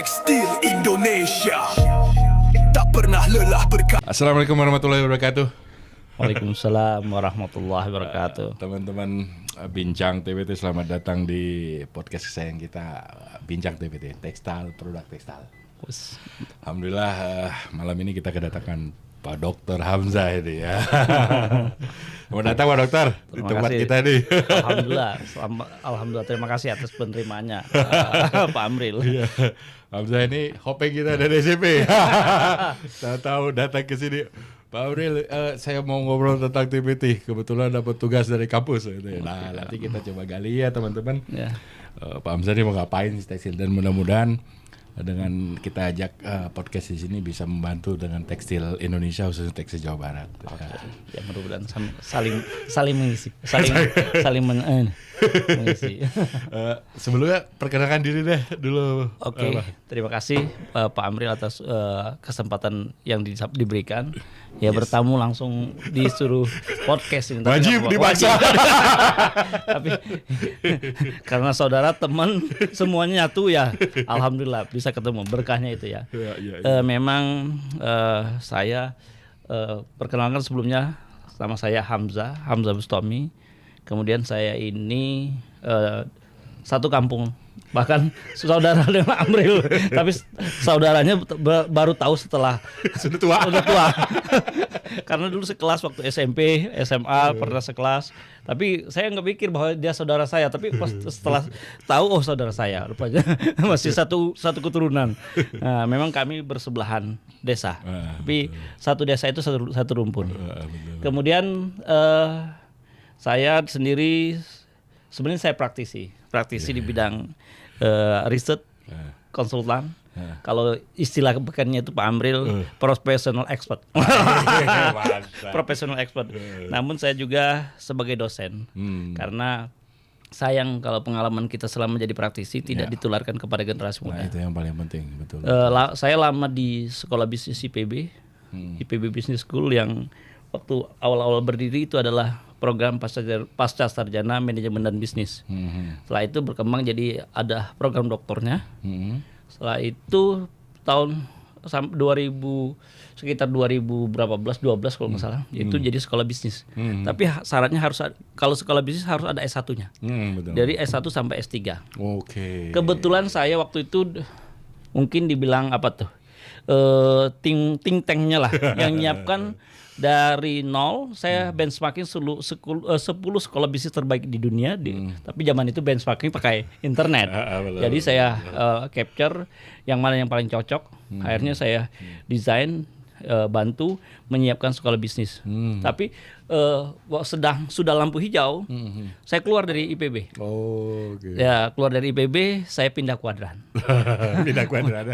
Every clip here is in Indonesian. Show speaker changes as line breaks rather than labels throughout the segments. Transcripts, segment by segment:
Tekstil Indonesia tak pernah lelah berkarya.
Assalamualaikum warahmatullahi wabarakatuh.
Waalaikumsalam warahmatullahi wabarakatuh.
Teman-teman Bincang TBT, selamat datang di podcast kesayangan kita, Bincang TBT, tekstil, produk tekstil. Alhamdulillah malam ini kita kedatangan Pak Dokter Hamzah ini ya. Selamat datang Pak Dokter di tempat kita nih.
Alhamdulillah, terima kasih atas penerimaannya Pak Amril.
Iya. Hamzah ini hopeng kita dari SMP. Tahu datang ke sini. Pak Amril, saya mau ngobrol tentang TBT. Kebetulan dapat tugas dari kampus. Nah, nanti kita coba gali ya teman-teman.
Ya.
Pak Hamzah ini mau ngapain di tekstil, dan mudah-mudahan dengan kita ajak podcast di sini bisa membantu dengan tekstil Indonesia, khususnya tekstil Jawa Barat.
Ya, mudah-mudahan saling mengisi, saling mengisi.
Sebelumnya perkenalkan diri deh dulu.
Oke, terima kasih Pak Amril atas kesempatan yang diberikan. Ya, bertamu langsung disuruh podcast ini.
Wajib dipaksa.
Tapi karena saudara, teman, semuanya nyatu ya. Alhamdulillah bisa ketemu, berkahnya itu ya. Memang saya perkenalkan sebelumnya, nama saya Hamzah Bustami. Kemudian saya ini satu kampung, bahkan saudara dengan Amril, tapi saudaranya baru tahu setelah
sudah tua.
Karena dulu sekelas waktu SMP, SMA pernah sekelas, tapi saya nggak pikir bahwa dia saudara saya. Tapi pas setelah tahu, oh saudara saya, rupanya masih satu keturunan. Nah, memang kami bersebelahan desa, tapi satu desa itu satu rumpun. Kemudian saya sendiri sebenarnya saya praktisi di bidang riset, konsultan. Kalau istilah bekannya itu Pak Amril professional expert. Professional expert. Namun saya juga sebagai dosen. Karena sayang kalau pengalaman kita selama jadi praktisi tidak ditularkan kepada generasi muda.
Nah, itu yang paling penting, betul.
Saya lama di sekolah bisnis IPB Business School, yang waktu awal-awal berdiri itu adalah program pasca sarjana manajemen dan bisnis. Setelah itu berkembang jadi ada program doktornya. Setelah itu tahun 2000 sekitar 2000 berapa 12 kalau nggak salah, itu jadi sekolah bisnis. Tapi syaratnya harus kalau sekolah bisnis harus ada S1-nya. Dari S1 sampai S3.
Oke.
Kebetulan saya waktu itu mungkin dibilang apa tuh? Think tanknya lah yang nyiapkan dari nol. Saya benchmarking 10 sekolah bisnis terbaik di dunia, tapi zaman itu benchmarking pakai internet. Jadi saya capture yang mana yang paling cocok. Akhirnya saya desain, bantu menyiapkan sekolah bisnis. Tapi sudah lampu hijau, saya keluar dari IPB. Ya, keluar dari IPB, saya pindah kuadran.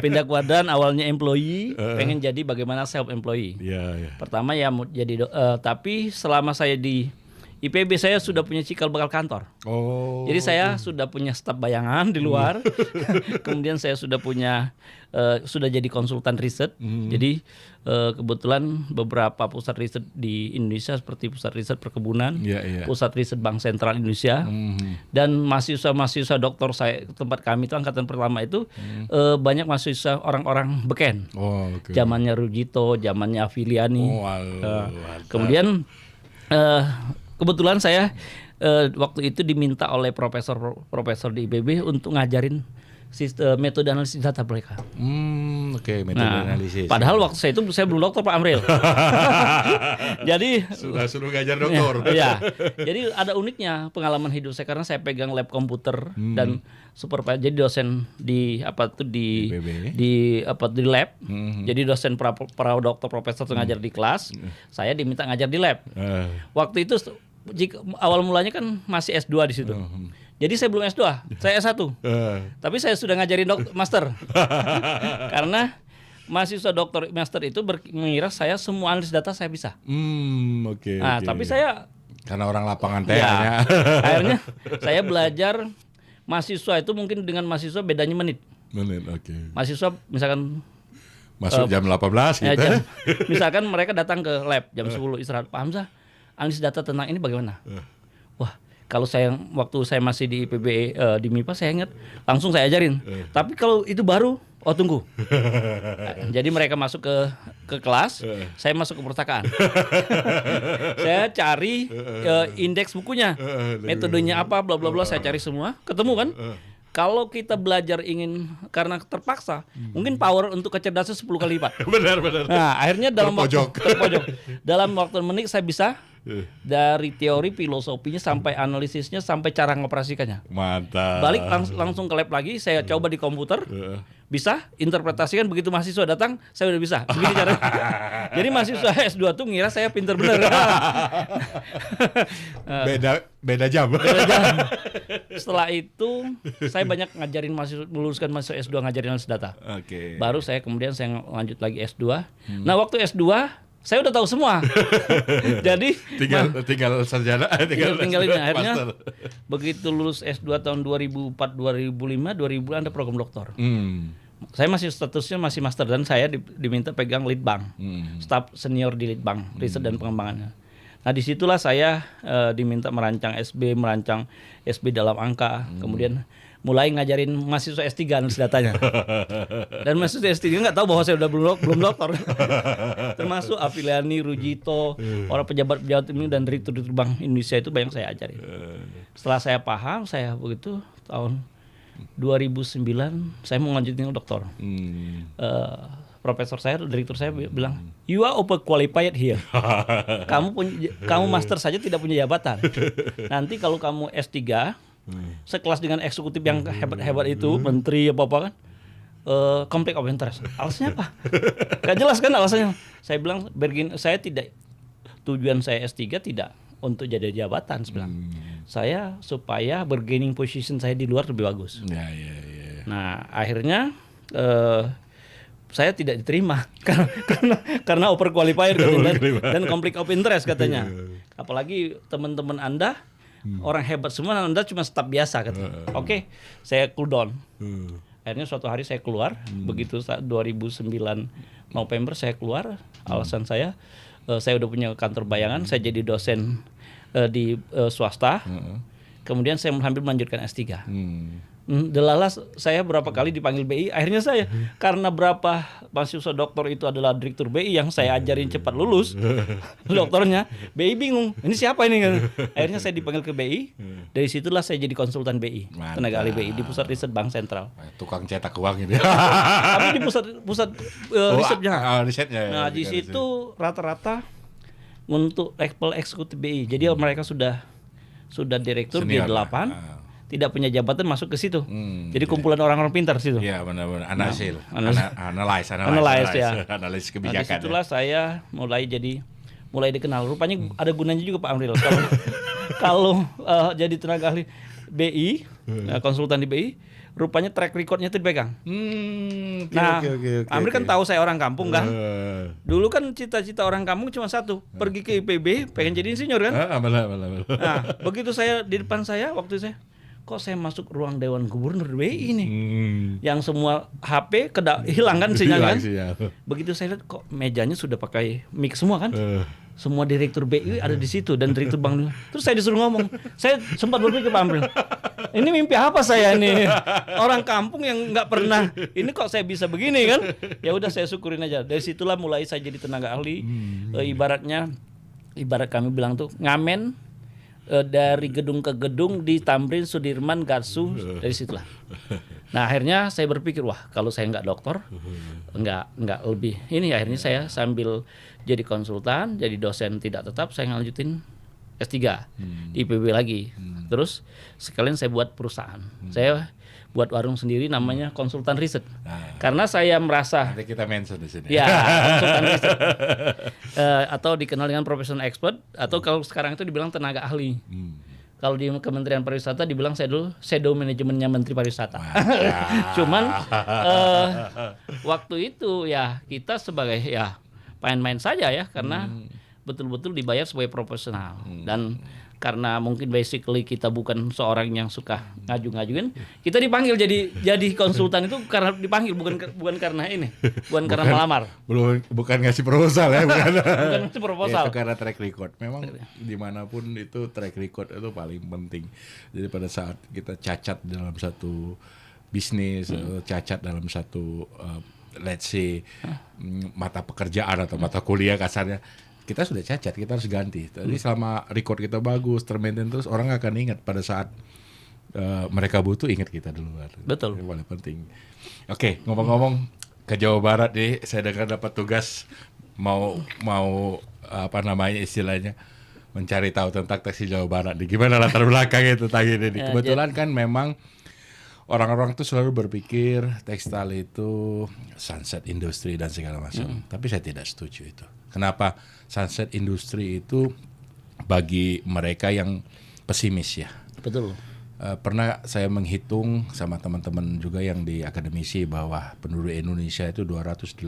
Pindah kuadran, awalnya employee, pengen jadi bagaimana self employee. Pertama ya jadi tapi selama saya di IPB saya sudah punya cikal bakal kantor. Jadi saya sudah punya staf bayangan di luar. Kemudian saya sudah punya sudah jadi konsultan riset. Jadi kebetulan beberapa pusat riset di Indonesia seperti pusat riset perkebunan, pusat riset Bank Sentral Indonesia, dan mahasiswa doktor saya tempat kami itu angkatan pertama itu banyak mahasiswa orang-orang beken. Zamannya Rujito, zamannya Afiliani. Kemudian kebetulan saya waktu itu diminta oleh profesor di IPB untuk ngajarin sistem metode analisis data mereka.
Metode analisis.
Padahal waktu saya itu saya belum dokter Pak Amril. Jadi
sudah suruh ngajar dokter.
Iya. Jadi ada uniknya pengalaman hidup saya karena saya pegang lab komputer dan supervisor, jadi dosen di di lab. Jadi dosen para dokter profesor ngajar di kelas, saya diminta ngajar di lab. Waktu itu awal mulanya kan masih S2 di situ. Jadi saya belum S2, saya S1. Tapi saya sudah ngajarin master. Karena mahasiswa dokter master itu mengira saya semua analis data saya bisa. Tapi saya
karena orang lapangan
akhirnya saya belajar mahasiswa itu mungkin dengan mahasiswa bedanya menit. Mahasiswa misalkan
masuk jam 18 gitu.
Misalkan mereka datang ke lab jam 10 istirahat. Pak Hamzah, analis data tentang ini bagaimana? Wah, kalau waktu saya masih di IPB di MIPA saya ingat langsung saya ajarin. Tapi kalau itu baru Oh tunggu. Jadi mereka masuk ke kelas, saya masuk ke perpustakaan. Saya cari indeks bukunya, metodenya apa, bla bla bla. Saya cari semua, ketemu kan? Kalau kita belajar karena terpaksa, mungkin power untuk kecerdasan 10 kali lipat.
Benar.
Nah, akhirnya dalam
Terpojok.
terpojok. Dalam waktu menit saya bisa dari teori filosofinya sampai analisisnya sampai cara mengoperasikannya.
Mantap.
Balik langsung ke lab lagi, saya coba di komputer. Bisa interpretasikan, begitu mahasiswa datang saya udah bisa. Begini caranya. Jadi mahasiswa S2 tuh ngira saya pinter bener.
Beda jam.
Setelah itu saya banyak ngajarin meluluskan mahasiswa S2 ngajarin analisis data.
Oke.
Baru saya kemudian saya lanjut lagi S2. Nah, waktu S2 saya udah tahu semua. Jadi
tinggal sarjana,
tinggal ini. Akhirnya
master.
begitu lulus S2 tahun 2004, 2005, 2000 ada program doktor. Saya masih statusnya masih master dan saya diminta pegang lead bank, staf senior di lead bank, riset dan pengembangannya. Nah disitulah saya diminta merancang SB dalam angka, kemudian mulai ngajarin mahasiswa S3 analisis datanya. Dan mahasiswa S3 nggak tahu bahwa saya udah belum doktor. Termasuk Afiliani, Rujito, orang pejabat ini dan direktur bank Indonesia itu banyak saya ajarin. Setelah saya paham, saya begitu tahun 2009 saya mau lanjutin doktor. Profesor saya, direktur saya bilang, you are overqualified here. Kamu master saja tidak punya jabatan. Nanti kalau kamu S3 sekelas dengan eksekutif yang hebat-hebat itu, menteri apa kan, conflict of interest. Alasannya apa? Gak jelas kan alasannya. Saya bilang, tujuan saya S3 tidak untuk jadi jabatan sebenarnya. Saya supaya bargaining position saya di luar lebih bagus.
Ya.
Nah, akhirnya saya tidak diterima karena overqualified dan conflict of interest katanya. Apalagi teman-teman Anda orang hebat semua, Anda cuma staf biasa katanya. Oke, saya cool down. Akhirnya suatu hari saya keluar, begitu 2009 November saya keluar, alasan saya udah punya kantor bayangan, saya jadi dosen di swasta. Kemudian saya melanjutkan S3. Delalah saya berapa kali dipanggil BI, akhirnya saya karena berapa mahasiswa doktor itu adalah direktur BI yang saya ajarin cepat lulus doktornya, BI bingung ini siapa ini kan. Akhirnya saya dipanggil ke BI, dari situlah saya jadi konsultan BI.
Mantap.
Tenaga ahli BI di pusat riset Bank Sentral.
Tukang cetak uang ini.
Tapi di pusat risetnya.
Risetnya.
Nah di situ rata-rata untuk level eksekutif BI, jadi mereka sudah direktur di 8. Tidak punya jabatan masuk ke situ. Jadi kumpulan orang-orang pintar situ.
Iya benar-benar. Analyze
ya.
Analis kebijakan.
Nah, disitulah saya mulai dikenal. Rupanya ada gunanya juga Pak Amril. Kalau jadi tenaga ahli BI, konsultan di BI, rupanya track recordnya itu dipegang. Amril kan tahu saya orang kampung kan. Dulu kan cita-cita orang kampung cuma satu, pergi ke IPB, pengen jadi insinyur kan.
Benar.
Nah, begitu saya di depan saya waktu saya, kok saya masuk ruang Dewan Gubernur BI ini, yang semua HP hilang kan sinyalnya kan. Begitu saya lihat kok mejanya sudah pakai mic semua kan. Semua direktur BI ada di situ dan direktur bank. Terus saya disuruh ngomong. Saya sempat berpikir Pak Amril, ini mimpi apa saya ini? Orang kampung yang nggak pernah. Ini kok saya bisa begini kan? Ya udah saya syukurin aja. Dari situlah mulai saya jadi tenaga ahli. Ibarat kami bilang tuh ngamen dari gedung ke gedung di Tamrin, Sudirman, Garsu, dari situlah. Nah akhirnya saya berpikir wah kalau saya nggak dokter, nggak lebih ini. Akhirnya saya sambil jadi konsultan, jadi dosen tidak tetap, saya ngajutin S3 di IPB lagi. Terus sekalian saya buat perusahaan. Saya buat warung sendiri namanya konsultan riset. Karena saya merasa
nanti kita mention di sini.
Ya, konsultan riset. Atau dikenal dengan professional expert, atau kalau sekarang itu dibilang tenaga ahli. Kalau di Kementerian Pariwisata dibilang saya dulu shadow manajemennya Menteri Pariwisata. Cuman waktu itu ya kita sebagai ya main-main saja ya, karena betul-betul dibayar sebagai profesional. Dan karena mungkin basically kita bukan seorang yang suka ngaju-ngajuin, kita dipanggil jadi konsultan itu karena dipanggil, bukan karena ini, bukan karena melamar.
Bukan ngasih proposal ya, bukan
ngasih proposal.
Itu karena track record. Memang dimanapun itu track record itu paling penting. Jadi pada saat kita cacat dalam satu bisnis, cacat dalam satu let's say mata pekerjaan atau mata kuliah kasarnya, kita sudah cacat, kita harus ganti. Tapi selama record kita bagus, termaintain terus, orang akan ingat pada saat mereka butuh, ingat kita dulu.
Betul.
Yang paling penting. Oke, ngomong-ngomong ke Jawa Barat nih, saya dengar dapat tugas mau apa namanya istilahnya, mencari tahu tentang tekstil Jawa Barat. Gimana latar belakangnya tentang ini? Kebetulan kan memang orang-orang tuh selalu berpikir tekstil itu sunset industry dan segala macam. Tapi saya tidak setuju itu. Kenapa sunset industry itu bagi mereka yang pesimis ya?
Betul.
Pernah saya menghitung sama teman-teman juga yang di akademisi bahwa penduduk Indonesia itu 280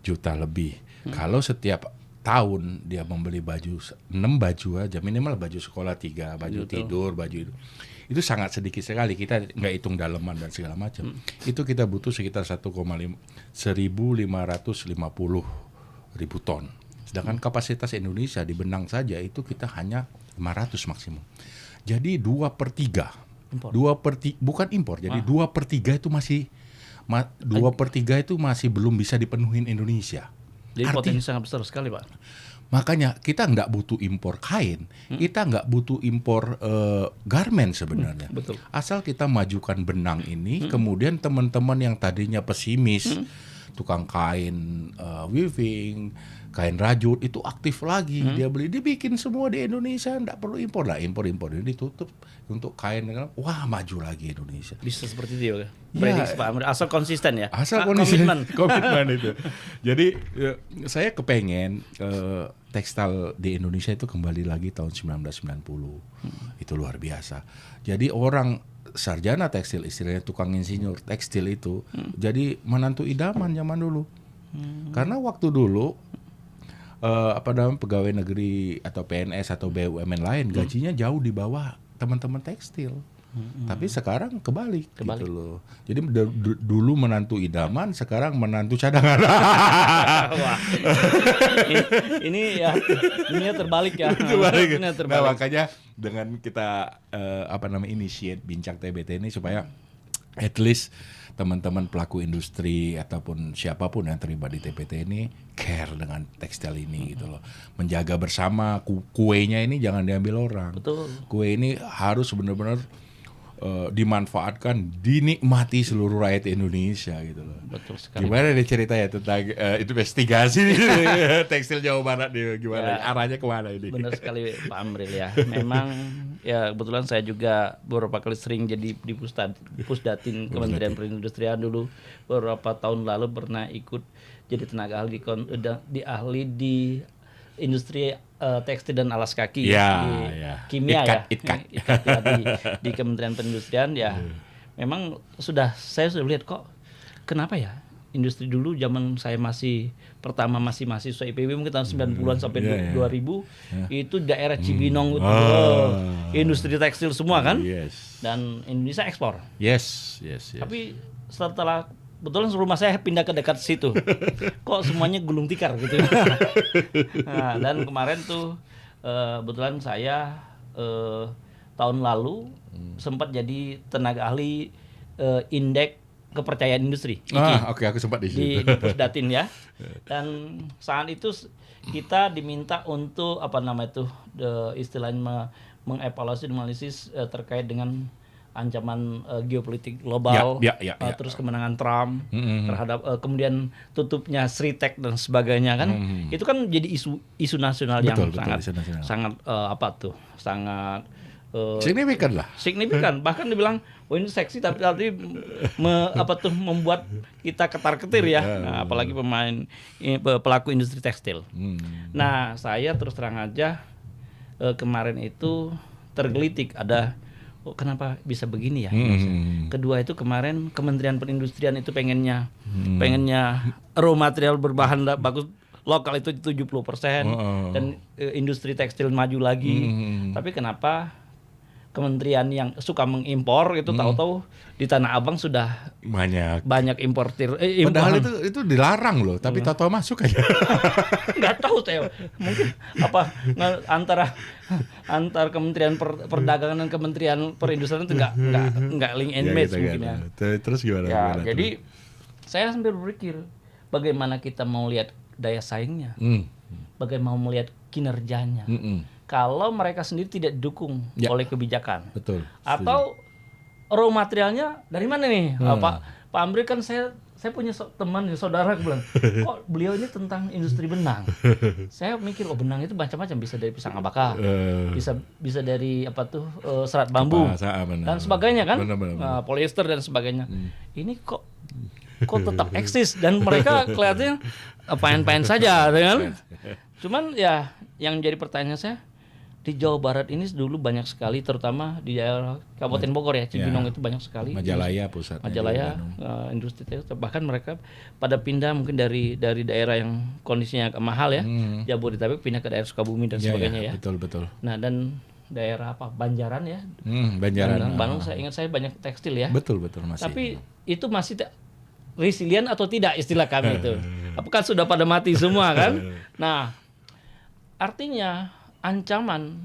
juta lebih. Kalau setiap tahun dia membeli baju 6 baju aja, minimal baju sekolah 3, baju tidur, baju itu sangat sedikit sekali. Kita nggak hitung daleman dan segala macam. Itu kita butuh sekitar 1.550.000 ton. Sedangkan kapasitas Indonesia di benang saja itu kita hanya 500 maksimum. Jadi 2/3. Bukan impor. Jadi 2/3 itu masih 2/3 itu masih belum bisa dipenuhin Indonesia.
Jadi potensi sangat besar sekali, Pak.
Makanya kita nggak butuh impor kain, kita nggak butuh impor garment sebenarnya.
Betul.
Asal kita majukan benang ini, kemudian teman-teman yang tadinya pesimis, tukang kain weaving, kain rajut itu aktif lagi, dia bikin semua di Indonesia, nggak perlu impor lah, impor ini ditutup untuk kain, wah maju lagi Indonesia.
Bisa seperti itu ya. Prediksi Pak Amir, asal konsisten ya.
Asal konsisten, komitmen itu. Jadi saya kepengen tekstil di Indonesia itu kembali lagi tahun 1990. Itu luar biasa. Jadi orang sarjana tekstil, istilahnya tukang insinyur tekstil itu jadi menantu idaman zaman dulu. Karena waktu dulu pegawai negeri atau PNS atau BUMN lain gajinya jauh di bawah teman-teman tekstil. Tapi sekarang kebalik. Gitu loh. Jadi dulu menantu idaman, sekarang menantu cadangan.
Wah. Ini ya dunia terbalik ya.
Dunia terbalik. Nah, makanya dengan kita initiate Bincang TBT ini supaya at least teman-teman pelaku industri ataupun siapapun yang terlibat di TBT ini care dengan tekstil ini gitu loh. Menjaga bersama kuenya ini jangan diambil orang.
Betul. Kue
ini harus benar-benar dimanfaatkan, dinikmati seluruh rakyat Indonesia gitu loh.
Betul sekali.
Gimana nih ceritanya tentang investigasi tekstil Jawa Barat nih, gimana? Ya, arahnya kemana ini?
Benar sekali Pak Amril ya. Memang ya kebetulan saya juga beberapa kali sering jadi di Pusdatin Kementerian Perindustrian dulu. Beberapa tahun lalu pernah ikut jadi tenaga ahli di industri tekstil dan alas kaki di kimia
ITKAT
di Kementerian Perindustrian ya. Memang saya sudah lihat kok kenapa ya industri dulu zaman saya masih mahasiswa IPB mungkin tahun 90-an sampai 2000 itu daerah Cibinong itu industri tekstil semua kan. Dan Indonesia ekspor.
Yes.
Tapi setelah betulan rumah saya pindah ke dekat situ. Kok semuanya gulung tikar gitu. Nah, dan kemarin tuh kebetulan saya tahun lalu sempat jadi tenaga ahli indeks kepercayaan industri.
Oke, aku sempat di situ.
Di Pusdatin ya. Dan saat itu kita diminta untuk istilahnya mengevaluasi dan analisis terkait dengan ancaman geopolitik global, terus kemenangan Trump terhadap kemudian tutupnya Sritek dan sebagainya kan, itu kan jadi isu nasional yang sangat signifikan. Bahkan dibilang, ini seksi tapi membuat kita ketar-ketir ya, nah, apalagi pelaku industri tekstil. Nah, saya terus terang aja kemarin itu tergelitik ada. Kenapa bisa begini ya? Kedua itu kemarin Kementerian Perindustrian itu pengennya raw material berbahan bagus lokal itu 70% dan industri tekstil maju lagi. Tapi kenapa kementerian yang suka mengimpor itu tahu-tahu di Tanah Abang sudah banyak importir.
Padahal itu dilarang loh, tapi tahu-tahu masuk aja.
Nggak tahu saya, mungkin apa antar Kementerian Perdagangan dan Kementerian Perindustrian itu nggak link and match mungkin ya.
Terus gimana?
Ya, jadi saya sambil berpikir bagaimana kita mau lihat daya saingnya, bagaimana mau melihat kinerjanya. Kalau mereka sendiri tidak didukung oleh kebijakan,
betul.
Atau raw materialnya dari mana nih? Pak Amri kan saya punya teman saudara bilang, kok beliau ini tentang industri benang. Saya mikir benang itu macam-macam, bisa dari pisang abaka, bisa dari serat bambu dan sebagainya kan, polyester dan sebagainya. Ini kok tetap eksis dan mereka kelihatannya paen-paen saja, kan? Cuman ya yang jadi pertanyaan saya, di Jawa Barat ini dulu banyak sekali, terutama di daerah Kabupaten Bogor ya, Cibinong itu banyak sekali.
Majalaya pusatnya.
Majalaya, industri tekstil. Bahkan mereka pada pindah mungkin dari daerah yang kondisinya agak mahal ya, Jabodetabek pindah ke daerah Sukabumi dan sebagainya ya.
Betul.
Nah dan daerah Banjaran ya.
Banjaran.
Bandung saya ingat saya banyak tekstil ya.
Betul masih.
Tapi itu masih resilient atau tidak istilah kami itu. Apakah sudah pada mati semua kan? Nah, artinya ancaman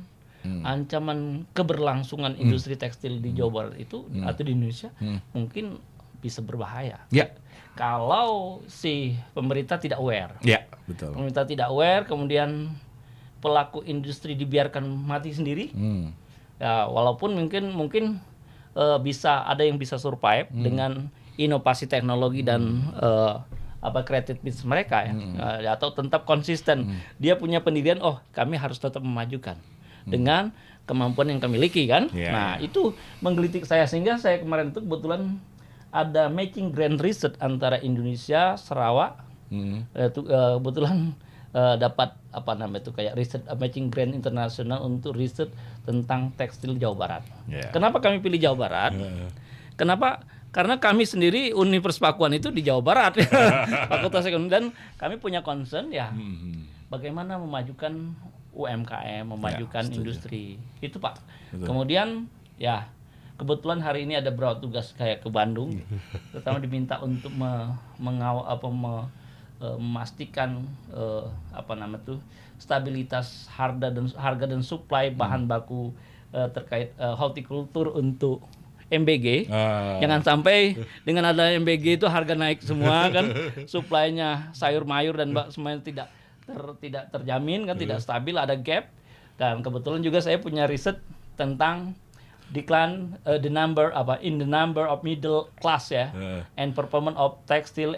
keberlangsungan industri tekstil di Jawa Barat itu atau di Indonesia mungkin bisa berbahaya.
Ya.
Kalau si pemerintah tidak aware.
Ya, betul.
Pemerintah tidak aware, kemudian pelaku industri dibiarkan mati sendiri. Ya, walaupun mungkin bisa ada yang bisa survive dengan inovasi teknologi dan creative business mereka ya, atau tetap konsisten. Dia punya pendirian, kami harus tetap memajukan dengan kemampuan yang kami miliki kan. Nah itu menggelitik saya, sehingga saya kemarin itu kebetulan ada matching grant research antara Indonesia, Sarawak, kebetulan dapat kayak riset matching grant internasional untuk riset tentang tekstil Jawa Barat. Kenapa kami pilih Jawa Barat? Kenapa? Karena kami sendiri Universitas Pakuan itu di Jawa Barat, Fakultas Ekonomi, dan kami punya concern ya, bagaimana memajukan UMKM, memajukan industri itu Pak. Betul. Kemudian ya kebetulan hari ini ada beberapa tugas kayak ke Bandung, terutama diminta untuk memastikan stabilitas harga dan supply bahan baku terkait hortikultur untuk MBG. Jangan sampai dengan ada MBG itu harga naik semua kan, suplainya sayur mayur dan semuanya tidak terjamin kan, tidak stabil, ada gap. Dan kebetulan juga saya punya riset tentang decline the number of middle class ya, and performance of textile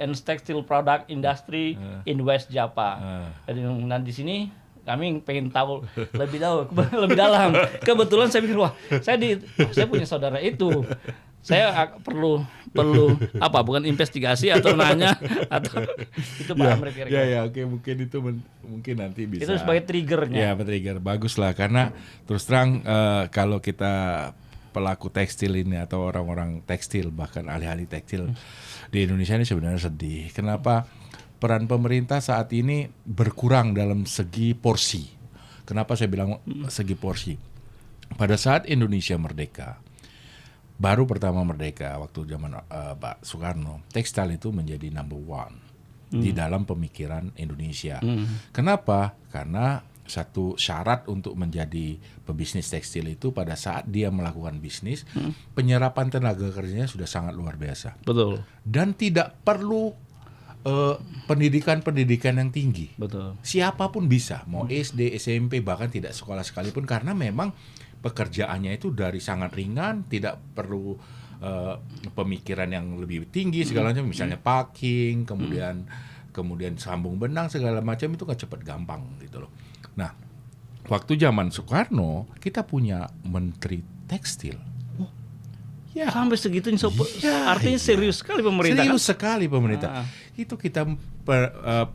product industry in West Java. Dan di sini kami pengen tahu lebih dalam. Kebetulan saya pikir saya punya saudara itu. Saya perlu bukan investigasi atau nanya atau itu Pak Amri kira-kira.
Ya, oke, mungkin nanti bisa.
Itu sebagai triggernya.
Ya, trigger bagus lah, karena terus terang kalau kita pelaku tekstil ini atau orang-orang tekstil, bahkan ahli-ahli tekstil di Indonesia ini sebenarnya sedih. Kenapa? Peran pemerintah saat ini berkurang dalam segi porsi. Kenapa saya bilang segi porsi? Pada saat Indonesia merdeka, baru pertama merdeka waktu zaman Pak Soekarno, tekstil itu menjadi number one di dalam pemikiran Indonesia. Kenapa? Karena satu syarat untuk menjadi pebisnis tekstil itu pada saat dia melakukan bisnis, penyerapan tenaga kerjanya sudah sangat luar biasa.
Betul.
Dan tidak perlu pendidikan yang tinggi.
Betul.
Siapapun bisa, mau SD, SMP, bahkan tidak sekolah sekalipun, karena memang pekerjaannya itu dari sangat ringan, tidak perlu pemikiran yang lebih tinggi segala macam, misalnya packing, kemudian sambung benang segala macam, itu kan cepat gampang gitu loh. Nah, waktu zaman Soekarno kita punya menteri tekstil.
Ya, sampai segitunya artinya serius sekali pemerintah.
Serius sekali pemerintah. Itu kita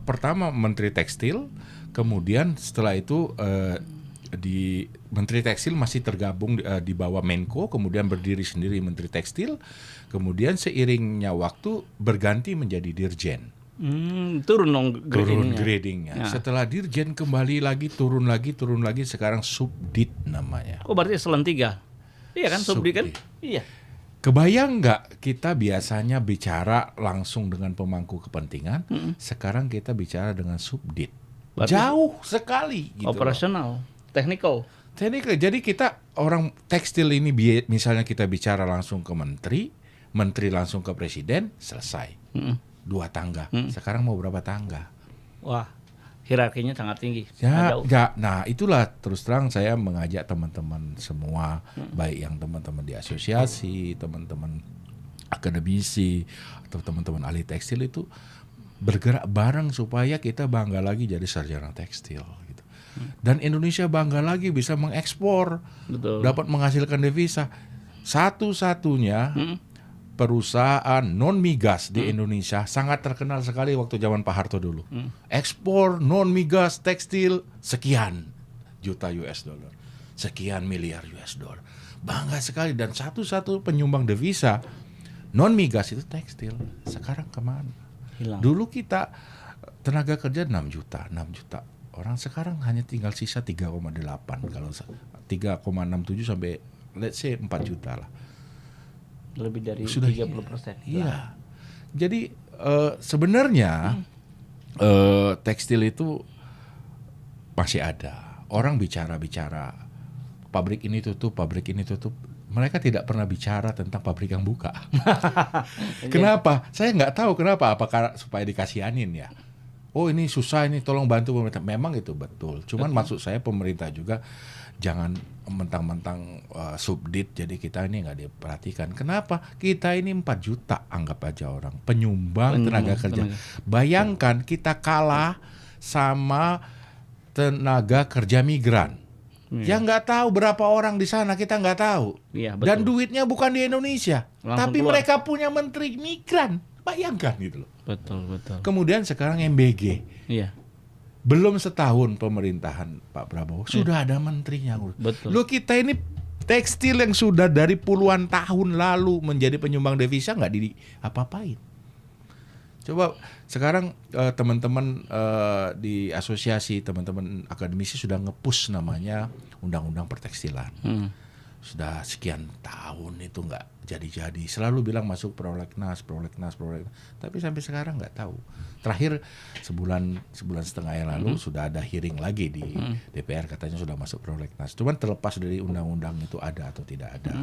pertama menteri tekstil, kemudian setelah itu di Menteri Tekstil masih tergabung di bawah Menko, kemudian berdiri sendiri Menteri Tekstil, kemudian seiringnya waktu berganti menjadi Dirjen.
Turun
gradingnya. Ya. Setelah Dirjen kembali lagi turun lagi, sekarang Subdit namanya.
Oh, berarti eselon 3. Iya kan, subdit kan?
Subdit.
Iya.
Kebayang nggak kita biasanya bicara langsung dengan pemangku kepentingan, sekarang kita bicara dengan subdit.
Berarti
Jauh sekali gitu loh.
operasional, technical.
Teknik, jadi kita orang tekstil ini misalnya kita bicara langsung ke menteri, menteri langsung ke presiden, selesai. 2 tangga. Sekarang mau berapa tangga?
Wah, hierarkinya sangat tinggi.
Ya,
Jauh.
nah itulah terus terang saya mengajak teman-teman semua, baik yang teman-teman di asosiasi, teman-teman akademisi, atau teman-teman ahli tekstil itu bergerak bareng supaya kita bangga lagi jadi sarjana tekstil. Gitu. Dan Indonesia bangga lagi bisa mengekspor,
Betul.
dapat menghasilkan devisa. Satu-satunya perusahaan non migas di Indonesia sangat terkenal sekali waktu zaman Pak Harto dulu. Ekspor non migas tekstil sekian juta US dollar, sekian miliar US dollar. Bangga sekali dan satu-satu penyumbang devisa non migas itu tekstil. Sekarang kemana?
Hilang.
Dulu kita tenaga kerja 6 juta. Orang sekarang hanya tinggal sisa 3,8 kalau 3,67 sampai let's say 4 juta lah.
Lebih dari
Sudah
30%.
Iya. Jadi sebenarnya tekstil itu masih ada. Orang bicara pabrik ini tutup, pabrik ini tutup. Mereka tidak pernah bicara tentang pabrik yang buka. Kenapa? Saya nggak tahu kenapa. Apakah supaya dikasihanin ya? Oh ini susah, ini tolong bantu pemerintah. Memang itu betul. Cuman maksud saya pemerintah juga jangan mentang-mentang subdit jadi kita ini nggak diperhatikan. Kenapa? Kita ini 4 juta anggap aja orang penyumbang tenaga kerja. Bayangkan kita kalah sama tenaga kerja migran. Yang nggak tahu berapa orang di sana kita nggak tahu.
Iya, betul.
Dan duitnya bukan di Indonesia,
Langsung
tapi
keluar.
mereka punya menteri migran. Bayangkan gitu loh.
Betul.
Kemudian sekarang MBG.
Iya.
Belum setahun pemerintahan Pak Prabowo sudah ada menterinya.
Betul.
Lo kita ini tekstil yang sudah dari puluhan tahun lalu menjadi penyumbang devisa nggak apa-apain. Coba sekarang teman-teman di asosiasi, teman-teman akademisi sudah nge-push namanya Undang-Undang Pertekstilan. Sudah sekian tahun itu nggak jadi-jadi. Selalu bilang masuk prolegnas. Tapi sampai sekarang nggak tahu. Terakhir sebulan setengah yang lalu sudah ada hearing lagi di DPR, katanya sudah masuk prolegnas. Cuman terlepas dari undang-undang itu ada atau tidak ada.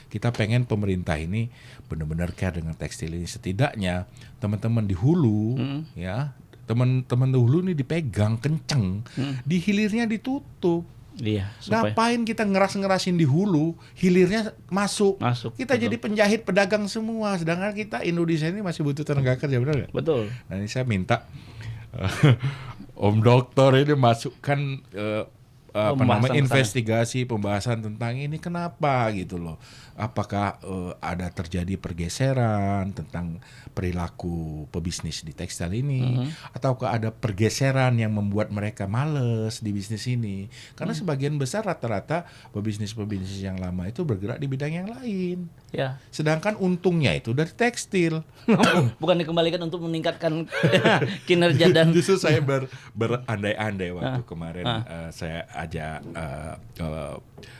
Kita pengen pemerintah ini benar-benar care dengan tekstil ini. Setidaknya teman-teman di hulu, ya, teman-teman di hulu ini dipegang kenceng, di hilirnya ditutup.
Iya, supaya
Ngapain kita ngeras-ngerasin di hulu, hilirnya masuk. Kita
betul.
jadi penjahit pedagang semua, sedangkan kita Indonesia ini masih butuh tenaga kerja, benar nggak?
betul.
Nah ini saya minta Om Dokter ini masukkan
Pembahasan
investigasi pembahasan tentang ini kenapa gitu loh. Apakah ada terjadi pergeseran tentang perilaku pebisnis di tekstil ini, ataukah ada pergeseran yang membuat mereka males di bisnis ini? Karena sebagian besar rata-rata pebisnis yang lama itu bergerak di bidang yang lain.
Ya.
Sedangkan untungnya itu dari tekstil.
Bukan dikembalikan untuk meningkatkan kinerja dan
Justru saya berandai-andai waktu kemarin saya ajak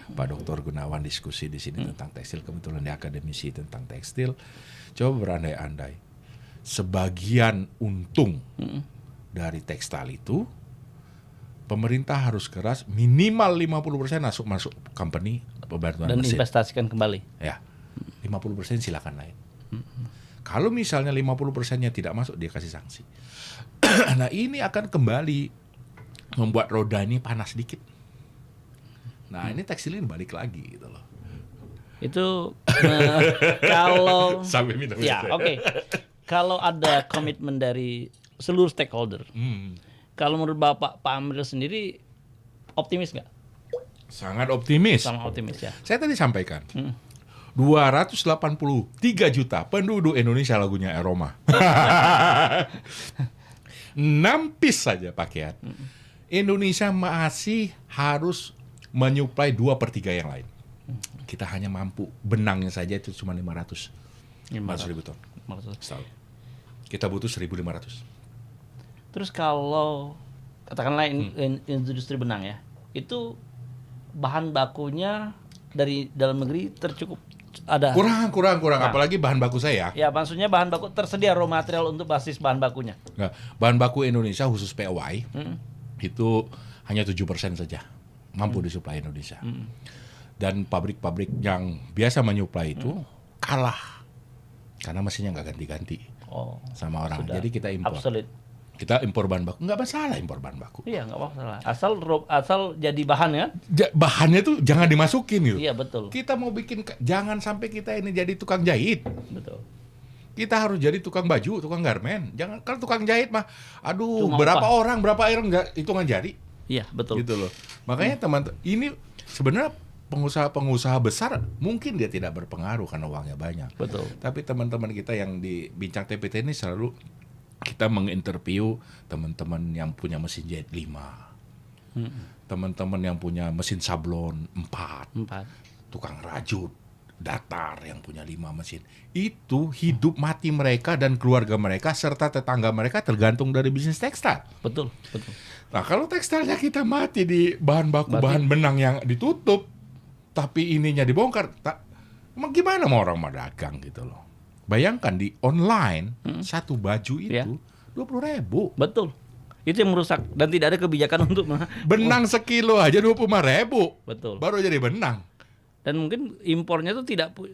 Pak Dr. Gunawan diskusi di sini tentang tekstil, kebetulan di akademisi tentang tekstil. Coba berandai-andai. Sebagian untung dari tekstil itu pemerintah harus keras minimal 50% masuk company pembantuan
dan
mesin.
investasikan kembali.
Ya. 50% silakan naik. Kalau misalnya 50%-nya tidak masuk, dia kasih sanksi. Nah ini akan kembali membuat roda ini panas dikit. Nah ini tekstil ini balik lagi gitu loh.
Itu kalau
Sampai minum
ya oke. Kalau ada komitmen dari seluruh stakeholder, kalau menurut Pak Amril sendiri optimis nggak?
Sangat optimis.
Sama optimis ya.
Saya tadi sampaikan. 283 juta penduduk Indonesia lagunya Aroma. 6 piece saja pakaian. Indonesia masih harus menyuplai 2/3 yang lain. Kita hanya mampu benangnya saja itu cuma 500 ribu ton. Setahun. Kita butuh 1.500.
Terus kalau katakanlah industri benang ya, itu bahan bakunya dari dalam negeri tercukup ada.
Kurang. Apalagi bahan baku saya.
Ya, maksudnya bahan baku tersedia raw material untuk basis bahan bakunya.
Nggak, bahan baku Indonesia khusus POY itu hanya 7% saja mampu disuplai Indonesia. Dan pabrik-pabrik yang biasa menyuplai itu kalah karena mesinnya nggak ganti-ganti sama orang.
Sudah
Jadi kita impor.
obsolete.
Kita impor bahan baku, nggak masalah impor bahan baku.
Iya, nggak masalah. Asal jadi bahan ya.
Bahannya tuh jangan dimasukin gitu.
Iya, betul.
Kita mau bikin, jangan sampai kita ini jadi tukang jahit.
Betul.
Kita harus jadi tukang baju, tukang garmen. Jangan, kalau tukang jahit mah, aduh,
Cuma
berapa
upah.
orang, berapa air nggak hitungan jari.
Iya, betul.
Gitu loh. Makanya teman-teman, ini sebenarnya pengusaha-pengusaha besar mungkin dia tidak berpengaruh karena uangnya banyak.
Betul.
Tapi teman-teman kita yang di Bincang TPT ini selalu kita menginterview teman-teman yang punya mesin jahit 5. Teman-teman yang punya mesin sablon 4. Tukang rajut datar yang punya 5 mesin. Itu hidup mati mereka dan keluarga mereka serta tetangga mereka tergantung dari bisnis tekstil.
Betul.
Nah, kalau tekstilnya kita mati di bahan baku, bahan benang yang ditutup, tapi ininya dibongkar, emang gimana mau orang mau dagang gitu loh. Bayangkan di online, satu baju itu 20.000.
Betul. Itu yang merusak dan tidak ada kebijakan untuk
benang sekilo aja 25.000.
Betul.
Baru jadi benang.
Dan mungkin impornya itu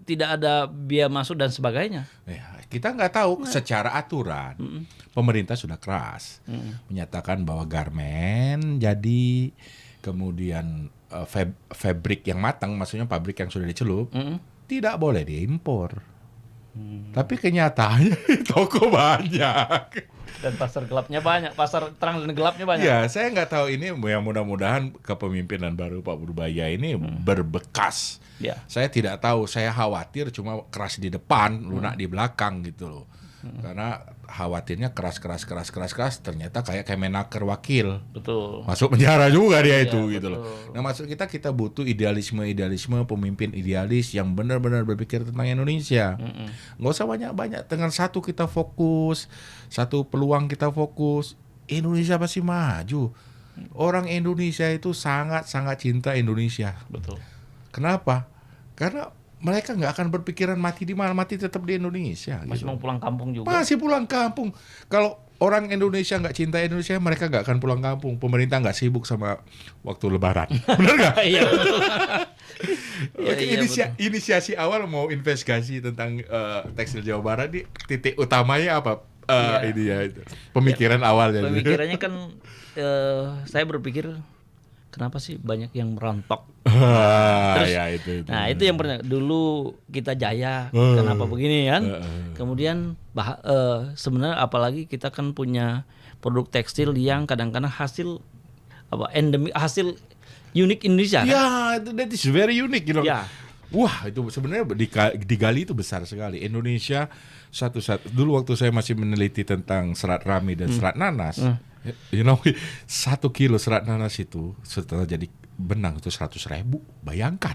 tidak ada biaya masuk dan sebagainya.
Ya, kita nggak tahu secara aturan. Pemerintah sudah keras menyatakan bahwa garmen jadi kemudian fabrik yang matang, maksudnya pabrik yang sudah dicelup, tidak boleh diimpor. Tapi kenyataannya toko banyak.
Dan pasar gelapnya banyak, pasar terang dan gelapnya banyak.
Ya, saya nggak tahu ini, yang mudah-mudahan kepemimpinan baru Pak Purbaya ini berbekas.
Ya.
Saya tidak tahu, saya khawatir cuma keras di depan, lunak di belakang gitu loh. Karena khawatirnya keras, ternyata kayak Kemenaker wakil.
Betul.
Masuk penjara juga dia itu
Iya,
gitu
betul.
loh. Nah, maksud kita butuh idealisme, pemimpin idealis yang benar-benar berpikir tentang Indonesia. Nggak usah banyak-banyak, dengan satu kita fokus, satu peluang kita fokus, Indonesia pasti maju. Orang Indonesia itu sangat-sangat cinta Indonesia.
Betul.
Kenapa? Karena mereka nggak akan berpikiran mati di mana, mati tetap di Indonesia.
Masih
gitu.
mau pulang kampung juga.
Masih pulang kampung. Kalau orang Indonesia nggak cinta Indonesia, mereka nggak akan pulang kampung. Pemerintah nggak sibuk sama waktu Lebaran. Benar nggak?
Iya, betul.
Oke,
Iya, betul.
inisiasi awal mau investigasi tentang tekstil Jawa Barat, di titik utamanya apa? Ini ya, itu. Pemikiran awalnya.
Pemikirannya kan saya berpikir kenapa sih banyak yang merontok? Terus,
ya, itu.
Nah, itu yang pernah dulu kita jaya, kenapa begini kan? Kemudian sebenarnya apalagi kita kan punya produk tekstil yang kadang-kadang hasil endemik, hasil unik Indonesia kan?
Ya, that is very unique, you know.
Ya.
Wah, itu sebenarnya digali itu besar sekali. Indonesia dulu waktu saya masih meneliti tentang serat rami dan serat nanas, you know, 1 kilo serat nanas itu setelah jadi benang itu 100.000. Bayangkan.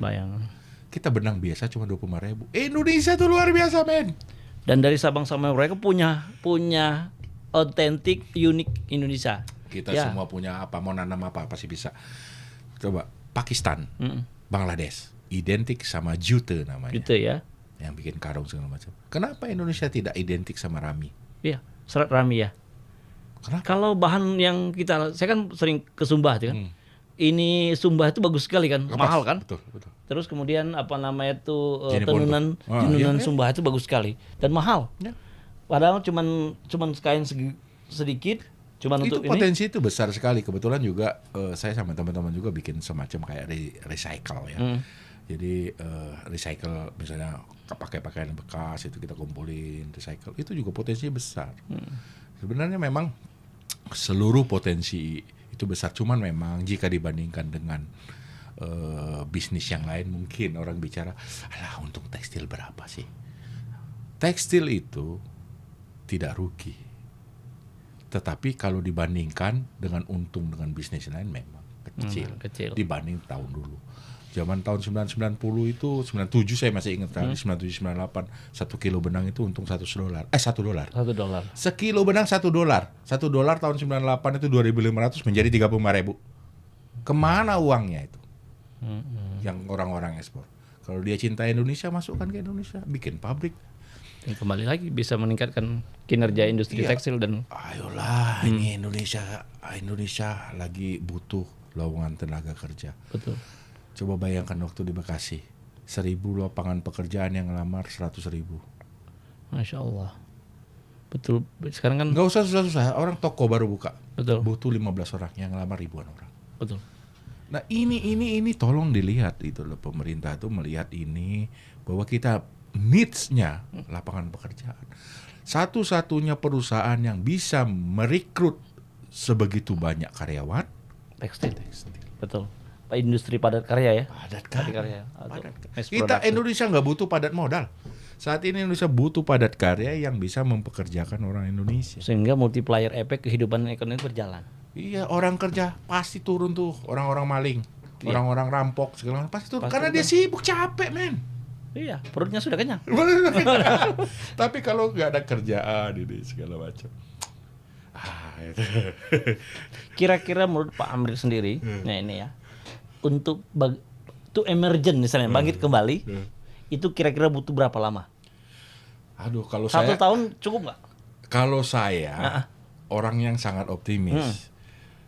Kita benang biasa cuma 25.000. Indonesia tuh luar biasa, men.
Dan dari Sabang sampai mereka punya otentik unik Indonesia.
Kita
Ya.
semua punya apa, mau nanam apa pasti bisa. Coba Pakistan, Bangladesh, identik sama jute namanya.
Gitu ya.
Yang bikin karung segala macam. Kenapa Indonesia tidak identik sama rami?
Iya, serat rami ya.
Kenapa?
Kalau bahan yang saya kan sering ke Sumba tuh kan. Ini Sumba itu bagus sekali kan,
Lepas.
mahal kan.
Betul.
Terus kemudian apa namanya itu
Jeneponto.
tenunan
Iya.
Sumba itu bagus sekali dan mahal.
Ya.
Padahal cuman kain sedikit, cuman
Itu
untuk ini.
potensi itu besar sekali. Kebetulan juga saya sama teman-teman juga bikin semacam kayak recycle ya. Jadi recycle misalnya pakai pakaian bekas itu kita kumpulin, recycle itu juga potensi besar. Sebenarnya memang seluruh potensi itu besar, cuman memang jika dibandingkan dengan bisnis yang lain mungkin orang bicara, alah untung tekstil berapa sih? Tekstil itu tidak rugi. Tetapi kalau dibandingkan dengan untung dengan bisnis lain memang kecil. Dibanding tahun dulu. Zaman tahun 990 itu, 97 saya masih ingat kali, 97 98 1 kilo benang itu untung $1. $1.
$1.
Sekilo benang $1. $1 tahun 98 itu 2.500 menjadi 35.000. Kemana uangnya itu? Yang orang-orang ekspor. Kalau dia cinta Indonesia, masukkan ke Indonesia, bikin pabrik.
Dan kembali lagi bisa meningkatkan kinerja industri
Iya.
tekstil dan
Ayolah, ini Indonesia lagi butuh lowongan tenaga kerja.
betul.
Coba bayangkan waktu di Bekasi, 1.000 lapangan pekerjaan yang ngelamar 100.000.
Masya Allah. Betul. Sekarang kan
Nggak usah susah-susah, orang toko baru buka,
betul.
butuh 15 orang, yang ngelamar ribuan orang.
Betul.
Nah ini tolong dilihat itu loh, pemerintah tuh melihat ini bahwa kita needs-nya lapangan pekerjaan. Satu-satunya perusahaan yang bisa merekrut sebegitu banyak karyawan
Tekstil. Betul. Industri padat karya ya.
padat
Karya.
Padat
Atau
karya.
mass
Kita
production.
Indonesia nggak butuh padat modal. Saat ini Indonesia butuh padat karya yang bisa mempekerjakan orang Indonesia.
Sehingga multiplier efek kehidupan ekonomi berjalan.
Iya, orang kerja pasti turun tuh, orang-orang maling, orang-orang rampok segala macam pasti turun
Pasti
karena dia
turun.
sibuk, capek, men.
Iya, perutnya sudah kenyang.
Tapi kalau nggak ada kerjaan ini segala macam. Itu.
Kira-kira menurut Pak Amir sendiri, nah ini ya, untuk to emergent misalnya bangkit kembali, itu kira-kira butuh berapa lama?
Aduh, kalau
1
saya
tahun cukup nggak?
kalau saya orang yang sangat optimis.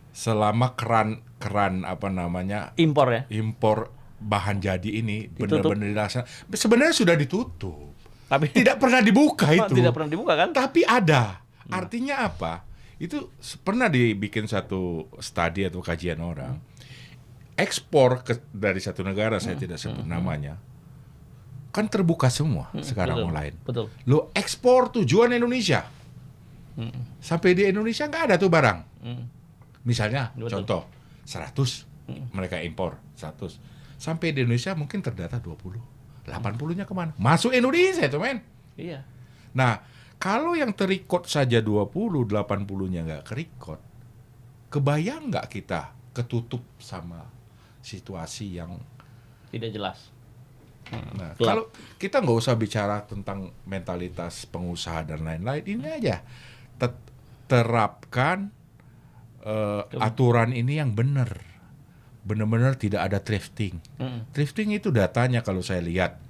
Selama keran apa namanya
Impor ya.
impor bahan jadi ini
Ditutup.
benar-benar dilaksanakan. Sebenarnya sudah ditutup.
Tapi
Tidak pernah dibuka itu.
tidak pernah dibuka kan?
Tapi ada. Artinya apa? Itu pernah dibikin satu studi atau kajian orang. Ekspor dari satu negara, saya tidak sebut namanya, kan terbuka semua sekarang
betul,
online.
betul.
Lo ekspor tujuan Indonesia. Sampai di Indonesia nggak ada tuh barang. Misalnya,
Betul.
contoh, 100 mereka impor 100. Sampai di Indonesia mungkin terdata 20. 80-nya kemana? Masuk Indonesia itu, men.
Iya.
Nah, kalau yang terikot saja 20, 80-nya nggak kerikot, kebayang nggak kita ketutup sama situasi yang...
Tidak jelas.
Nah,
Gelap.
kalau kita nggak usah bicara tentang mentalitas pengusaha dan lain-lain, ini aja terapkan aturan ini yang benar. Benar-benar tidak ada thrifting. Thrifting itu datanya kalau saya lihat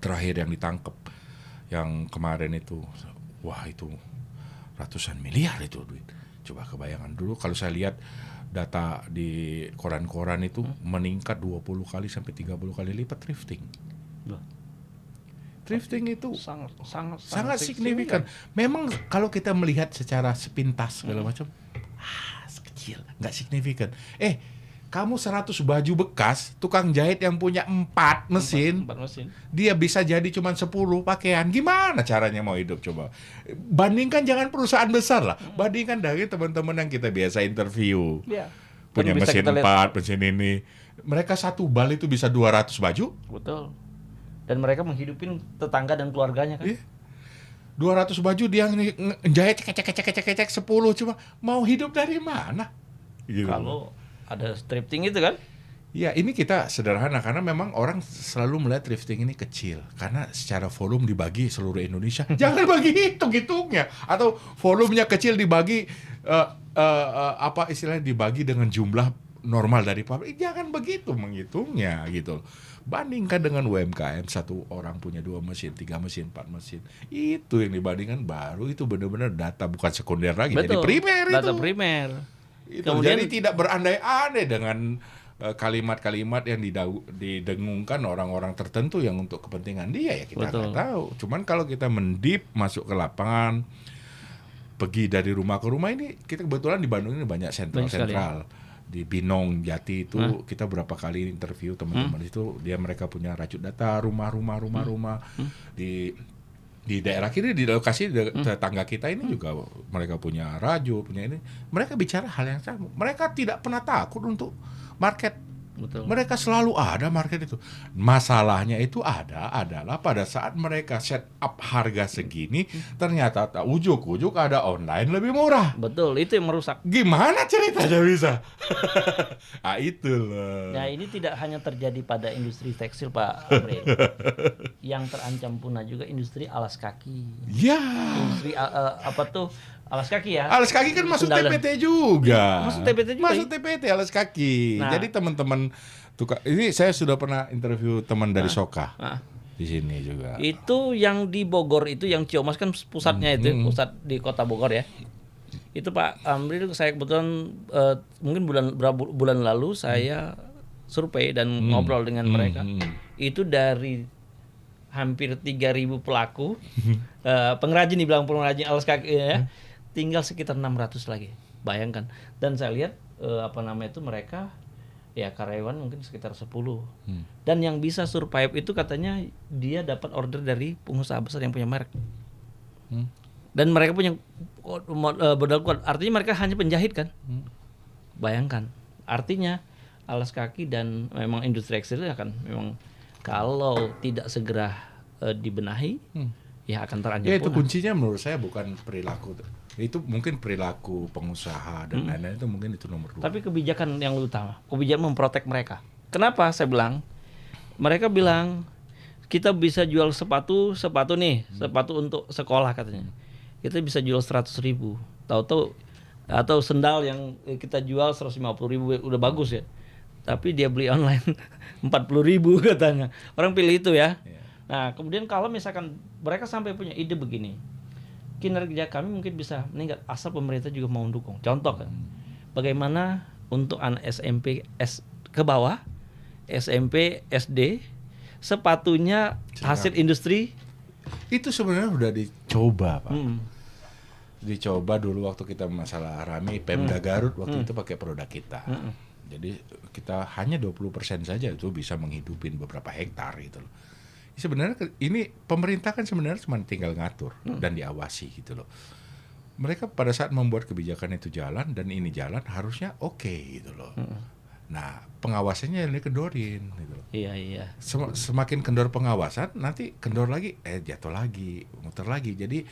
terakhir yang ditangkap, yang kemarin itu, wah itu ratusan miliar itu duit. Coba kebayangan dulu kalau saya lihat data di koran-koran itu meningkat 20 kali sampai 30 kali lipat thrifting.
Loh.
Thrifting itu
sangat
signifikan. Memang kalau kita melihat secara sepintas segala macam, kecil, nggak signifikan. Kamu 100 baju bekas, tukang jahit yang punya 4 mesin,
4 mesin.
dia bisa jadi cuma 10 pakaian. Gimana caranya mau hidup coba? Bandingkan jangan perusahaan besar lah. Bandingkan dari teman-teman yang kita biasa interview.
Iya.
Punya
Kan bisa
mesin
kita lihat.
4, mesin ini. Mereka satu bal itu bisa 200 baju.
Betul. Dan mereka menghidupin tetangga dan keluarganya kan.
Iya. 200 baju dia ngejahit cek 10 cuma mau hidup dari mana? Gitu.
Kalau ada thrifting itu kan.
Ya ini kita sederhana karena memang orang selalu melihat thrifting ini kecil karena secara volume dibagi seluruh Indonesia. Jangan bagi hitung-hitungnya atau volumenya kecil dibagi apa istilahnya dibagi dengan jumlah normal dari pabrik. Jangan begitu menghitungnya gitu. Bandingkan dengan UMKM, satu orang punya 2 mesin, 3 mesin, 4 mesin. Itu yang dibandingkan baru itu benar-benar data bukan sekunder lagi, jadi primer itu.
Data primer.
Itu.
Kemudian
Jadi tidak berandai-andai dengan kalimat-kalimat yang didengungkan orang-orang tertentu yang untuk kepentingan dia ya kita nggak tahu. Cuman kalau kita mendip masuk ke lapangan, pergi dari rumah ke rumah ini kita kebetulan di Bandung ini banyak sentral. Di Binong, Jati itu kita berapa kali interview teman-teman itu mereka punya rajut data rumah di daerah kiri di lokasi tetangga kita ini juga mereka punya raju punya ini mereka bicara hal yang sama mereka tidak pernah takut untuk market.
Betul.
Mereka selalu ada market itu. Masalahnya itu adalah pada saat mereka set up harga segini ternyata ujuk-ujuk ada online lebih murah.
Betul, itu yang merusak.
Gimana ceritanya bisa? Itu loh.
Nah, ini tidak hanya terjadi pada industri tekstil, Pak Amrin. Yang terancam punah juga industri alas kaki.
Ya.
Industri Alas kaki ya.
Alas kaki kan masuk
Sendal dan-
TPT juga.
Masuk TPT juga,
Masuk TPT alas kaki.
Nah.
Jadi teman-teman ini saya sudah pernah interview teman dari Soka
Nah,
di sini juga.
itu yang di Bogor itu yang Ciomas kan pusatnya itu, pusat di Kota Bogor ya. Itu Pak Amri, saya kebetulan mungkin bulan lalu saya survei dan ngobrol dengan mereka. Itu dari hampir 3.000 pelaku pengrajin, dibilang pengrajin alas kaki ya, tinggal sekitar 600 lagi. Bayangkan. Dan saya lihat mereka ya karyawan mungkin sekitar 10. Dan yang bisa survive itu katanya dia dapat order dari pengusaha besar yang punya merek. Dan mereka punya modal kuat. Artinya mereka hanya penjahit kan. Bayangkan. Artinya alas kaki dan memang industri tekstil akan memang kalau tidak segera dibenahi ya akan terancam
Ya itu
punah.
kuncinya menurut saya bukan perilaku. Itu mungkin perilaku pengusaha dan lain-lain, itu mungkin itu nomor 2.
Tapi kebijakan yang utama, kebijakan memprotek mereka. Kenapa saya bilang? Mereka bilang kita bisa jual sepatu nih, sepatu untuk sekolah katanya. Kita bisa jual 100.000. Tahu-tahu atau sendal yang kita jual 150.000 udah bagus ya. Tapi dia beli online 40.000 katanya. Orang pilih itu ya. Nah, kemudian kalau misalkan mereka sampai punya ide begini, kinerja kami mungkin bisa meningkat asal pemerintah juga mau dukung. Contoh kan, bagaimana untuk anak SMP ke bawah, SMP, SD, sepatunya hasil industri.
Itu sebenarnya udah dicoba, Pak. Dicoba dulu waktu kita masalah rame Pemda Garut waktu itu pakai produk kita. Jadi kita hanya 20% saja itu bisa menghidupin beberapa hektar gitu loh. Sebenarnya ini pemerintah kan sebenarnya cuma tinggal ngatur dan diawasi gitu loh. Mereka pada saat membuat kebijakan itu jalan dan ini jalan harusnya oke gitu loh. Nah, pengawasannya ini kendorin gitu loh.
Iya.
Semakin kendor pengawasan, nanti kendor lagi, jatuh lagi, muter lagi. Jadi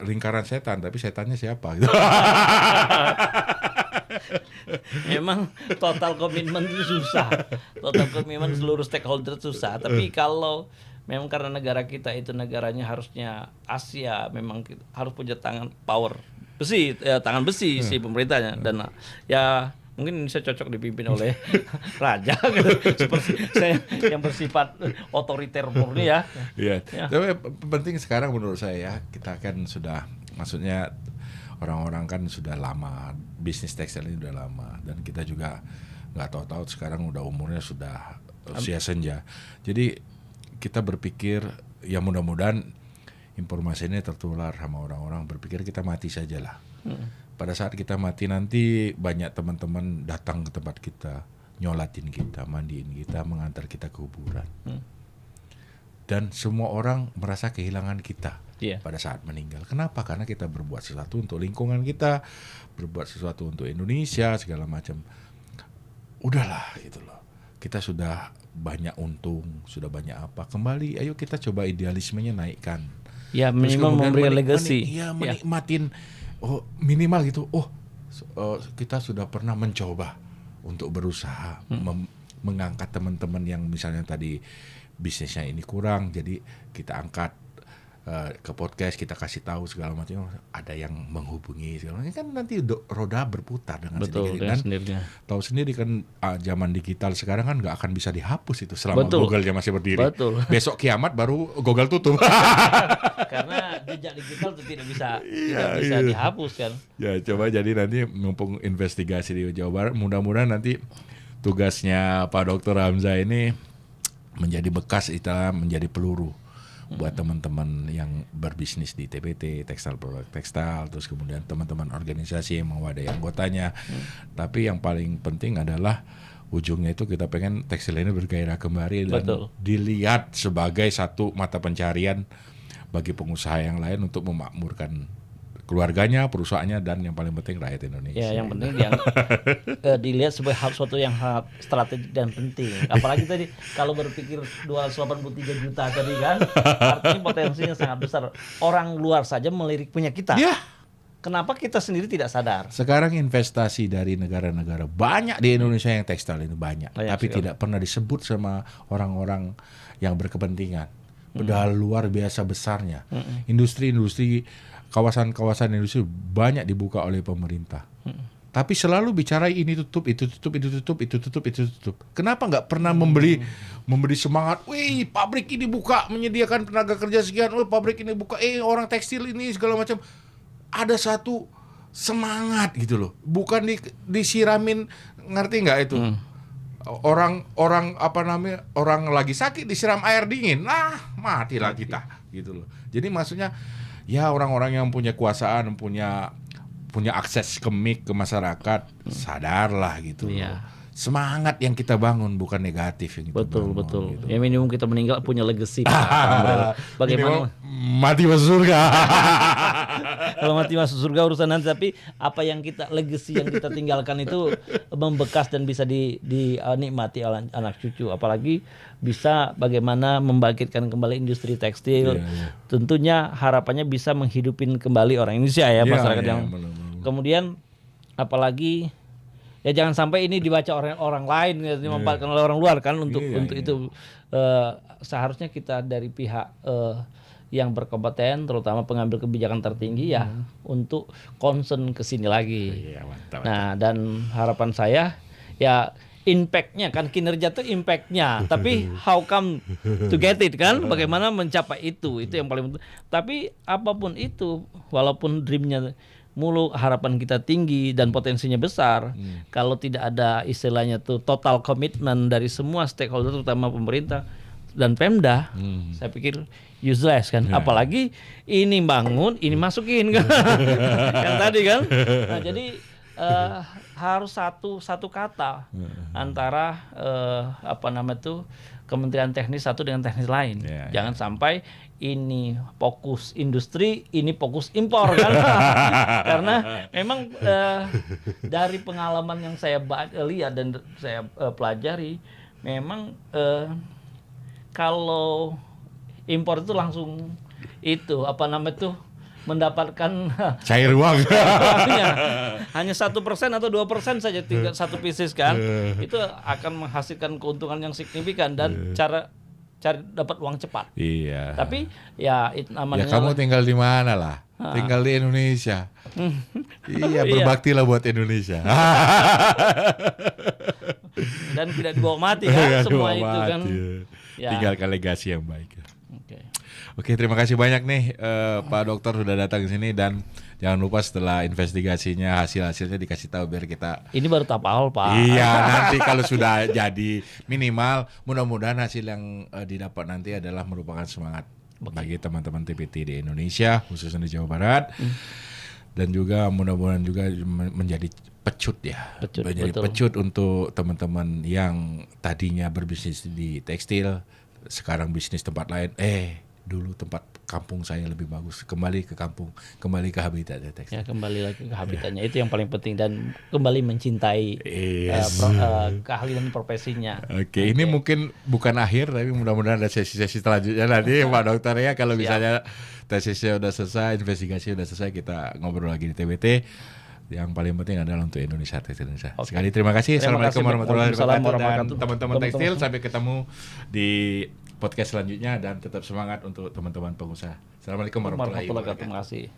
lingkaran setan, tapi setannya siapa gitu.
Memang total komitmen itu susah. Total komitmen seluruh stakeholder susah. Tapi kalau memang karena negara kita itu negaranya harusnya Asia, memang harus punya tangan power besi, tangan besi si pemerintahnya. Dan ya mungkin Indonesia cocok dipimpin oleh raja gitu. Seperti saya yang bersifat otoriter murni ya.
Iya. Tapi penting sekarang menurut saya kita kan sudah, maksudnya orang-orang kan sudah lama bisnis tekstil ini udah lama, dan kita juga nggak tahu-tahu sekarang udah umurnya sudah usia senja. Jadi kita berpikir ya mudah-mudahan informasi ini tertular sama orang-orang, berpikir kita mati sajalah. Pada saat kita mati nanti banyak teman-teman datang ke tempat kita, nyolatin kita, mandiin kita, mengantar kita ke kuburan. Dan semua orang merasa kehilangan kita pada saat meninggal. Kenapa? Karena kita berbuat sesuatu untuk lingkungan kita, berbuat sesuatu untuk Indonesia, segala macam. Udahlah gitu loh. Kita sudah banyak untung, sudah banyak apa. Kembali, ayo kita coba idealismenya naikkan.
Ya minimal memberikan legacy.
Menikmatin, minimal gitu. Kita sudah pernah mencoba untuk berusaha mengangkat teman-teman yang misalnya tadi bisnisnya ini kurang, jadi kita angkat ke podcast, kita kasih tahu segala macam, ada yang menghubungi segala macam, kan nanti roda berputar dengan sendirinya. Tahu sendiri kan zaman digital sekarang kan nggak akan bisa dihapus itu selama Google-nya masih berdiri. Besok kiamat baru Google tutup.
Karena jejak digital itu tidak bisa dihapus kan. Ya
coba jadi nanti mumpung investigasi di Jawa Barat, mudah-mudahan nanti tugasnya Pak Dr. Hamzah ini menjadi bekas, menjadi peluru buat teman-teman yang berbisnis di TPT, tekstil produk tekstil, terus kemudian teman-teman organisasi yang mewadahi anggotanya. Tapi yang paling penting adalah ujungnya itu kita pengen tekstil ini bergairah kembali dan dilihat sebagai satu mata pencarian bagi pengusaha yang lain untuk memakmurkan keluarganya, perusahaannya, dan yang paling penting rakyat Indonesia.
Ya, yang penting dilihat sebagai sesuatu yang sangat strategik dan penting. Apalagi tadi kalau berpikir 283 juta tadi kan, artinya potensinya sangat besar. Orang luar saja melirik punya kita.
Ya.
Kenapa kita sendiri tidak sadar?
Sekarang investasi dari negara-negara banyak di Indonesia yang tekstil ini banyak tapi sekali. Tidak pernah disebut sama orang-orang yang berkepentingan. Padahal luar biasa besarnya. Industri-industri kawasan-kawasan industri banyak dibuka oleh pemerintah. Tapi selalu bicara ini tutup, itu tutup, itu tutup, itu tutup, itu tutup. Kenapa nggak pernah memberi semangat? Wih, pabrik ini buka menyediakan tenaga kerja sekian. Oh, pabrik ini buka. Orang tekstil ini segala macam. Ada satu semangat gitu loh. Bukan disiramin, ngerti nggak itu? Orang lagi sakit disiram air dingin. Matilah kita gitu loh. Jadi maksudnya ya orang-orang yang punya kekuasaan, punya akses ke mic ke masyarakat, sadarlah gitu loh. Semangat yang kita bangun bukan negatif yang kita bangun. Betul. Gitu.
Ya minimum kita meninggal punya legacy. Bagaimana?
Mati masuk surga.
Kalau mati masuk surga urusan nanti, tapi apa yang kita legacy yang kita tinggalkan itu membekas dan bisa dinikmati oleh anak cucu. Apalagi bisa bagaimana membangkitkan kembali industri tekstil. Tentunya harapannya bisa menghidupin kembali orang Indonesia ya, masyarakat yang
bener.
Kemudian apalagi ya jangan sampai ini dibaca orang lain, dimanfaatkan oleh orang luar kan untuk itu. Seharusnya kita dari pihak yang berkompeten, terutama pengambil kebijakan tertinggi ya untuk concern ke sini lagi.
Mantap.
Nah, dan harapan saya ya impact-nya kan, kinerja itu impact-nya, tapi how come to get it kan, bagaimana mencapai itu yang paling penting. Tapi apapun itu, walaupun dream-nya mulu, harapan kita tinggi dan potensinya besar, kalau tidak ada istilahnya tuh total komitmen dari semua stakeholder, terutama pemerintah dan Pemda, saya pikir useless kan. Apalagi ini bangun, ini masukin kan, yang tadi kan. Nah, jadi harus satu kata antara Kementerian Teknis satu dengan teknis lain. Jangan sampai ini fokus industri, ini fokus impor kan. Karena memang dari pengalaman yang saya lihat dan saya pelajari, memang kalau impor itu langsung mendapatkan
cair uang.
Hanya 1% atau 2% saja, tinggal satu pieces kan, itu akan menghasilkan keuntungan yang signifikan dan cara cari dapat uang cepat.
Iya.
Tapi ya itu namanya.
Ya kamu tinggal di mana lah? Tinggal di Indonesia. Iya, berbaktilah buat Indonesia.
Dan tidak dibawa mati kan semua itu kan.
Ya. Tinggalkan legasi yang baik. Oke, terima kasih banyak nih Pak Dokter sudah datang ke sini, dan jangan lupa setelah investigasinya hasilnya dikasih tahu biar kita.
Ini baru tahap awal, Pak.
Iya, nanti kalau sudah jadi minimal mudah-mudahan hasil yang didapat nanti adalah merupakan semangat bagi teman-teman TPT di Indonesia, khususnya di Jawa Barat. Dan juga mudah-mudahan juga menjadi pecut pecut untuk teman-teman yang tadinya berbisnis di tekstil, sekarang bisnis tempat lain. Dulu tempat kampung saya lebih bagus, kembali ke kampung, kembali ke habitatnya tekstil.
Ya, kembali lagi ke habitatnya, itu yang paling penting, dan kembali mencintai keahlian profesinya.
Oke, ini mungkin bukan akhir, tapi mudah-mudahan ada sesi-sesi selanjutnya nanti Pak Dokter ya. Kalau misalnya tesisnya udah selesai, investigasi udah selesai, kita ngobrol lagi di TBT. Yang paling penting adalah untuk Indonesia, tekstil Indonesia. Sekali terima kasih. Assalamualaikum warahmatullahi wabarakatuh. Dan teman-teman tekstil, sampai ketemu di podcast selanjutnya, dan tetap semangat untuk teman-teman pengusaha. Assalamualaikum warahmatullahi wabarakatuh.
Terima kasih.